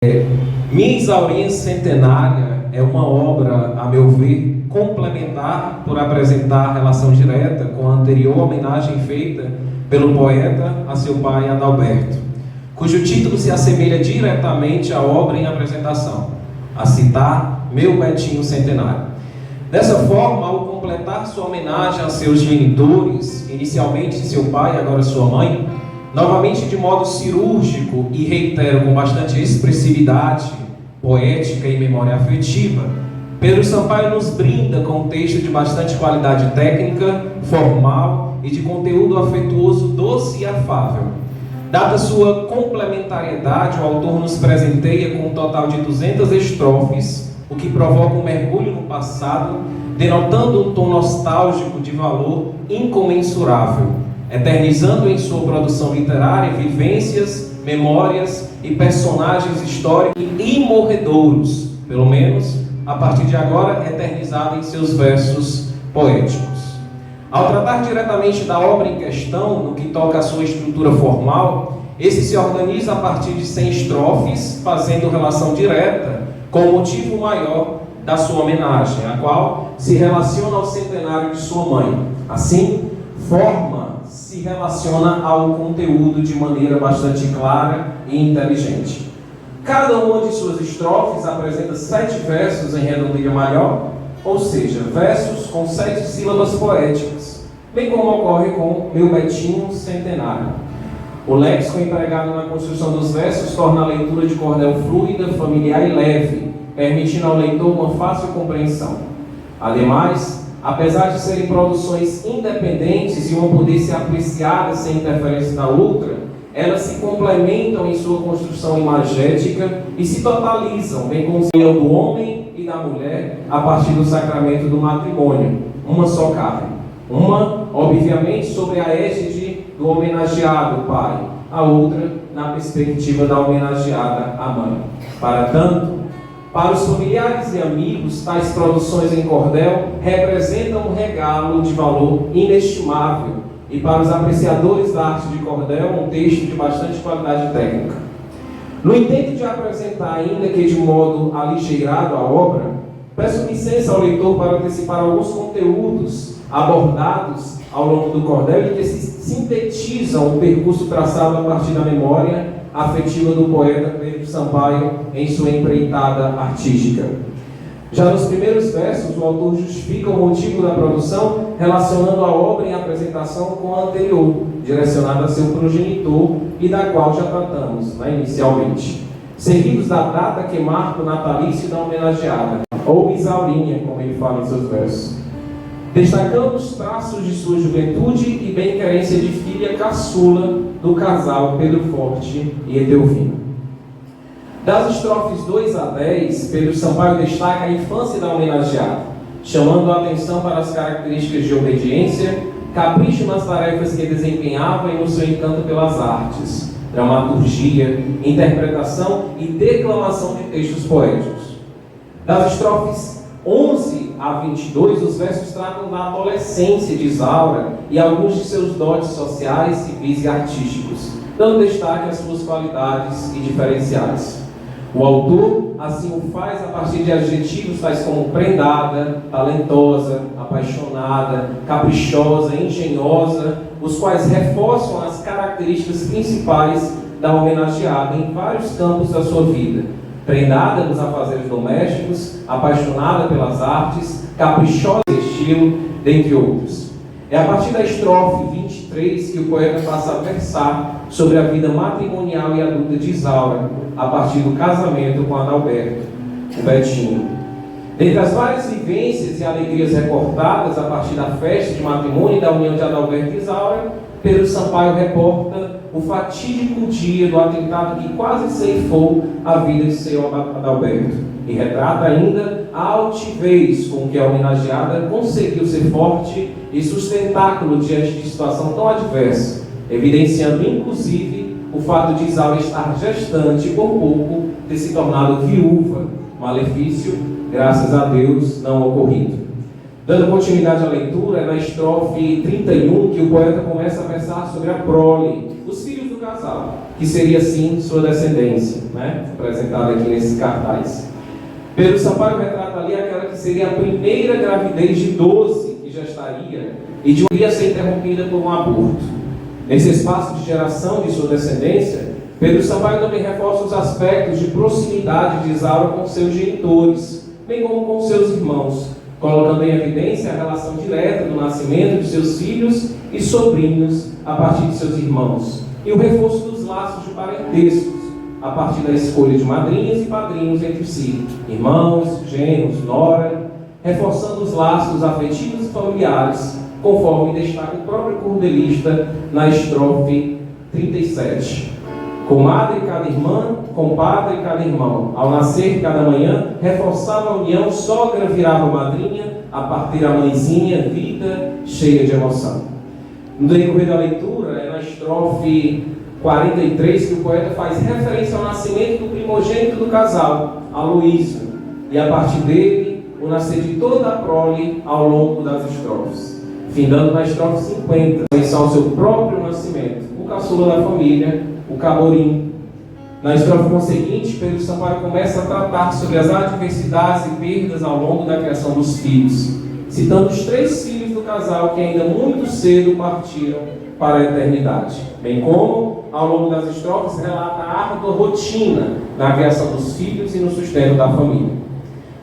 Minha Isaurinha Centenária é uma obra, a meu ver, complementar por apresentar relação direta com a anterior homenagem feita pelo poeta a seu pai Adalberto, cujo título se assemelha diretamente à obra em apresentação, a citar Meu Betinho Centenário. Dessa forma, ao completar sua homenagem a seus genitores, inicialmente seu pai e agora sua mãe, novamente de modo cirúrgico e, reitero, com bastante expressividade poética e memória afetiva, Pedro Sampaio nos brinda com um texto de bastante qualidade técnica, formal e de conteúdo afetuoso, doce e afável. Dada sua complementariedade, o autor nos presenteia com um total de 200 estrofes, o que provoca um mergulho no passado, denotando um tom nostálgico de valor incomensurável, eternizando em sua produção literária vivências, memórias e personagens históricos imorredouros, pelo menos, a partir de agora, eternizado em seus versos poéticos. Ao tratar diretamente da obra em questão, no que toca à sua estrutura formal, esse se organiza a partir de 100 estrofes, fazendo relação direta com o motivo maior da sua homenagem, a qual se relaciona ao centenário de sua mãe. Assim, se relaciona ao conteúdo de maneira bastante clara e inteligente. Cada uma de suas estrofes apresenta 7 versos em redondilha maior, ou seja, versos com 7 sílabas poéticas, bem como ocorre com Meu Betinho Centenário. O léxico empregado na construção dos versos torna a leitura de cordel fluida, familiar e leve, permitindo ao leitor uma fácil compreensão. Ademais, apesar de serem produções independentes e uma poder ser apreciada sem interferência da outra, elas se complementam em sua construção imagética e se totalizam, bem como a união do homem e da mulher a partir do sacramento do matrimônio, uma só carne. Uma, obviamente, sob a égide do homenageado pai, a outra na perspectiva da homenageada a mãe. Para os familiares e amigos, tais produções em cordel representam um regalo de valor inestimável, e para os apreciadores da arte de cordel, um texto de bastante qualidade técnica. No intento de apresentar, ainda que de modo aligeirado, a obra, peço licença ao leitor para antecipar alguns conteúdos abordados ao longo do cordel e que sintetizam o percurso traçado a partir da memória afetiva do poeta Pedro Sampaio em sua empreitada artística. Já nos primeiros versos, o autor justifica o motivo da produção, relacionando a obra em apresentação com a anterior, direcionada a seu progenitor e da qual já tratamos, inicialmente. Seguidos da data que marca o natalício da homenageada, ou Isaurinha, como ele fala em seus versos. Destacando os traços de sua juventude e bem-querência de filha caçula do casal Pedro Forte e Edelvina. Das estrofes 2 a 10, Pedro Sampaio destaca a infância da homenageada, chamando a atenção para as características de obediência, capricho nas tarefas que desempenhava e no seu encanto pelas artes, dramaturgia, interpretação e declamação de textos poéticos. Das estrofes 11 a 22, os versos tratam da adolescência de Isaura e alguns de seus dotes sociais, civis e artísticos, dando destaque às suas qualidades e diferenciais. O autor, assim o faz a partir de adjetivos tais como prendada, talentosa, apaixonada, caprichosa, engenhosa, os quais reforçam as características principais da homenageada em vários campos da sua vida. Prendada nos afazeres domésticos, apaixonada pelas artes, caprichosa em estilo, dentre outros. É a partir da estrofe 23 que o poeta passa a versar sobre a vida matrimonial e adulta de Isaura, a partir do casamento com Adalberto, o Betinho. Dentre as várias vivências e alegrias reportadas a partir da festa de matrimônio e da união de Adalberto e Isaura, Pedro Sampaio reporta o fatídico dia do atentado que quase ceifou a vida de seu Adalberto, e retrata ainda a altivez com que a homenageada conseguiu ser forte e sustentáculo diante de situação tão adversa, evidenciando inclusive o fato de Isaura estar gestante e por pouco ter se tornado viúva, malefício, graças a Deus, não ocorrido. Dando continuidade à leitura, é na estrofe 31 que o poeta começa a versar sobre a prole, os filhos do casal. casal, que seria sim sua descendência, né? Apresentada aqui nesse cartaz. Pedro Sampaio retrata ali aquela que seria a primeira gravidez de 12 que já estaria e de iria ser interrompida por um aborto. Nesse espaço de geração de sua descendência, Pedro Sampaio também reforça os aspectos de proximidade de Isaura com seus genitores, bem como com seus irmãos, colocando em evidência a relação direta do nascimento de seus filhos e sobrinhos a partir de seus irmãos, e o reforço dos laços de parentescos, a partir da escolha de madrinhas e padrinhos entre si, irmãos, genros, nora, reforçando os laços afetivos e familiares, conforme destaca o próprio cordelista na estrofe 37. Comadre cada irmã, compadre cada irmão, ao nascer cada manhã, reforçava a união, sogra virava madrinha, a partir a mãezinha, vida cheia de emoção. No decorrer da leitura, é na estrofe 43 que o poeta faz referência ao nascimento do primogênito do casal, Aloísio, e a partir dele, o nascer de toda a prole ao longo das estrofes. Findando na estrofe 50, menção ao seu próprio nascimento, o caçula da família, o Caborim. Na estrofe conseguinte, Pedro Sampaio começa a tratar sobre as adversidades e perdas ao longo da criação dos filhos, citando os 3 filhos do casal que ainda muito cedo partiram para a eternidade, bem como, ao longo das estrofes, relata a árdua rotina na criação dos filhos e no sustento da família.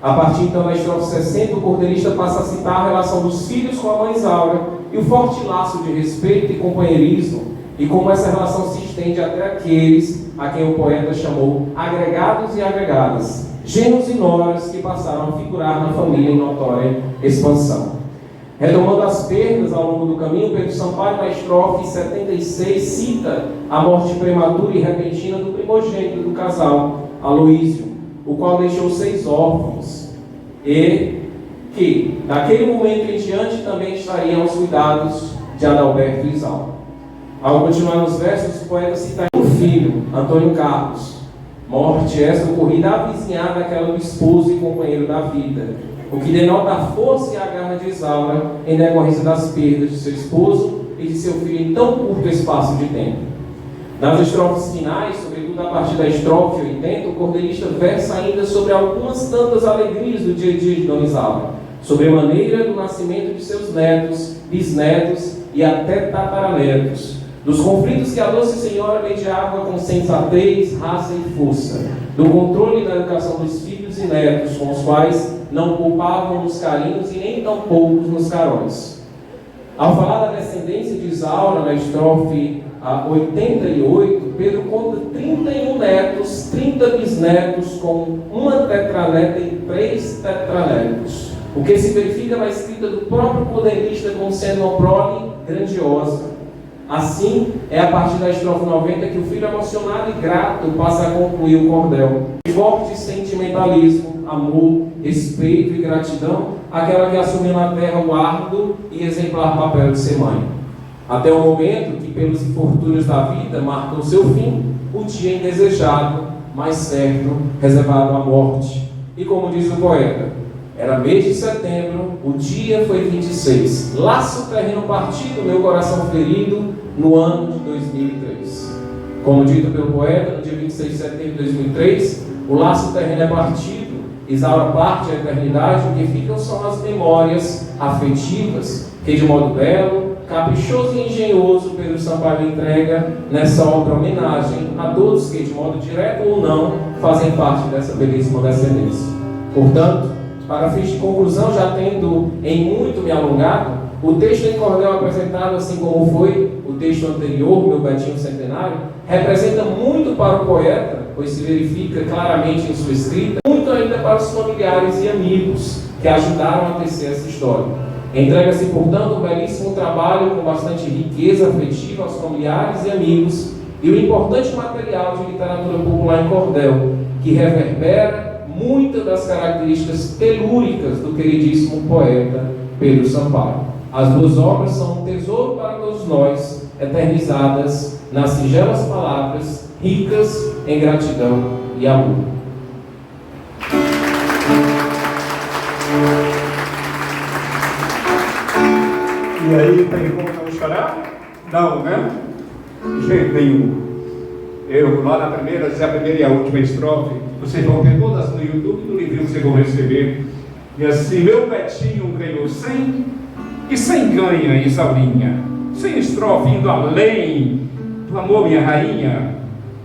A partir então da estrofe 60, o cordelista passa a citar a relação dos filhos com a mãe Isaura e o forte laço de respeito e companheirismo, e como essa relação se estende até aqueles a quem o poeta chamou agregados e agregadas, genros e noras que passaram a figurar na família em notória expansão. Retomando as perdas ao longo do caminho, Pedro Sampaio, na estrofe 76, cita a morte prematura e repentina do primogênito do casal, Aloísio, o qual deixou 6 órfãos, e que, daquele momento em diante, também estariam aos cuidados de Adalberto e Isaura. Ao continuar nos versos, o poeta cita um filho, Antônio Carlos, morte essa ocorrida avizinhada daquela do esposo e companheiro da vida, o que denota a força e a garra de Isaura em decorrência das perdas de seu esposo e de seu filho em tão curto espaço de tempo. Nas estrofes finais, sobretudo a partir da estrofe 80, o cordelista versa ainda sobre algumas tantas alegrias do dia a dia de Dona Isaura, sobre a maneira do nascimento de seus netos, bisnetos e até tataranetos, dos conflitos que a doce senhora mediava com sensatez, raça e força, do controle da educação dos filhos e netos, com os quais não poupavam nos carinhos e nem tão poucos nos carões. Ao falar da descendência de Isaura, na estrofe 88, Pedro conta 31 netos, 30 bisnetos, com uma tetraneta e 3 tetranetos, o que se verifica na escrita do próprio cordelista como sendo uma prole grandiosa. Assim, é a partir da estrofe 90 que o filho emocionado e grato passa a concluir o cordel. Forte sentimentalismo, amor, respeito e gratidão, aquela que assumiu na terra o árduo e exemplar papel de ser mãe. Até o momento que, pelos infortúnios da vida, marcou seu fim, o dia indesejado, mais certo, reservado à morte. E como diz o poeta, era mês de setembro, o dia foi 26. Laço terreno partido, meu coração ferido, no ano de 2003. Como dito pelo poeta, no dia 26 de setembro de 2003, o laço terreno é partido, Isaura parte a eternidade, o que ficam são as memórias afetivas, que de modo belo, caprichoso e engenhoso, Pedro Sampaio entrega nessa obra homenagem a todos que, de modo direto ou não, fazem parte dessa belíssima descendência. Portanto, para fins de conclusão, já tendo em muito me alongado, o texto em cordel apresentado, assim como foi o texto anterior, meu Betinho Centenário, representa muito para o poeta, pois se verifica claramente em sua escrita, muito ainda para os familiares e amigos que ajudaram a tecer essa história. Entrega-se, portanto, um belíssimo trabalho com bastante riqueza afetiva aos familiares e amigos e um importante material de literatura popular em cordel, que reverbera muitas das características telúricas do queridíssimo poeta Pedro Sampaio. As 2 obras são um tesouro para todos nós, eternizadas nas singelas palavras, ricas em gratidão e amor. E aí, tem como não chorar? Não, né? De jeito nenhum. Eu, lá na primeira, dizer a primeira e a última estrofe, vocês vão ter todas no YouTube, no livrinho vocês vão receber. E assim, meu Betinho ganhou 100, e 100 ganha, Isaurinha. 100 estrofe indo além do amor, minha rainha.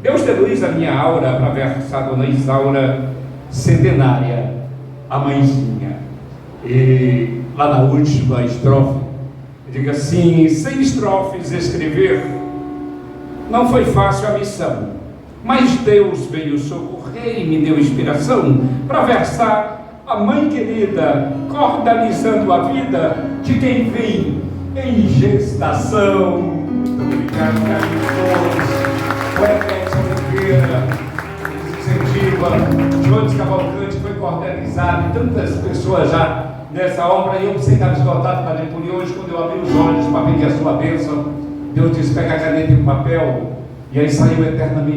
Deus te luz a minha aura para versar Dona Isaura centenária, a mãezinha. E lá na última estrofe, diga assim: 100 estrofes escrever, não foi fácil a missão, mas Deus veio socorrer e me deu inspiração para versar a mãe querida, cordializando a vida de quem vem em gestação. Muito obrigado, carinhos. O Edson Oliveira incentiva, Jones Cavalcante foi cordializado, e tantas pessoas já nessa obra, e eu precisei estar esgotado para ler por hoje, quando eu abri os olhos para pedir a sua bênção, Deus disse: pega a caneta e o papel, e aí saiu eternamente.